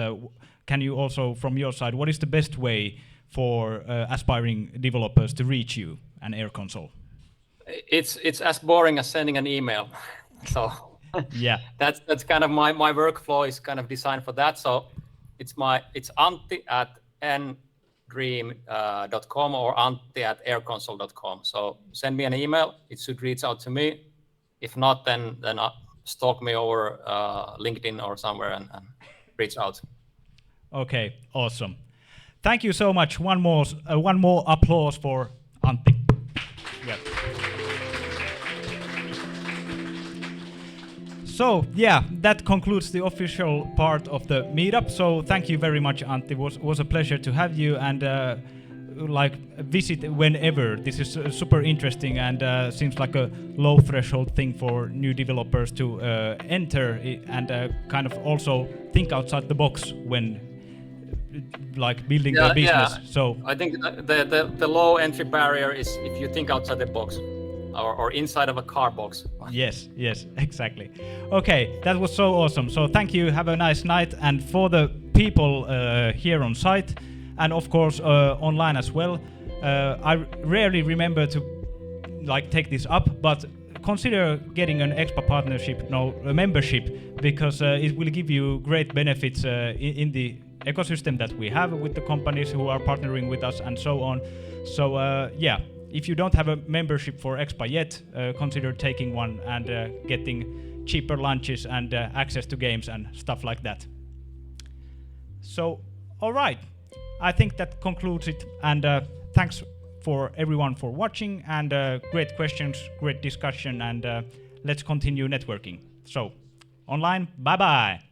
can you also from your side, what is the best way for aspiring developers to reach you and Airconsole? It's as boring as sending an email. So yeah, that's kind of my workflow is kind of designed for that. So it's Antti@ndream.com or Antti@airconsole.com. So send me an email. It should reach out to me. If not, then stalk me over LinkedIn or somewhere and reach out. Okay, awesome. Thank you so much. One more applause for Antti. Yeah. So yeah, that concludes the official part of the meetup. So thank you very much, Antti. Was a pleasure to have you, and visit whenever. This is super interesting, and seems like a low threshold thing for new developers to enter and kind of also think outside the box when building their business. Yeah. So I think the low entry barrier is if you think outside the box. Or inside of a car box. Yes, exactly. Okay, that was so awesome. So thank you, have a nice night. And for the people here on site, and of course online as well, I rarely remember to take this up, but consider getting an Expa partnership, a membership, because it will give you great benefits in the ecosystem that we have with the companies who are partnering with us and so on. So yeah. If you don't have a membership for Expa yet, consider taking one and getting cheaper lunches and access to games and stuff like that. So, all right. I think that concludes it. And thanks for everyone for watching, and great questions, great discussion, and let's continue networking. So, online, bye-bye.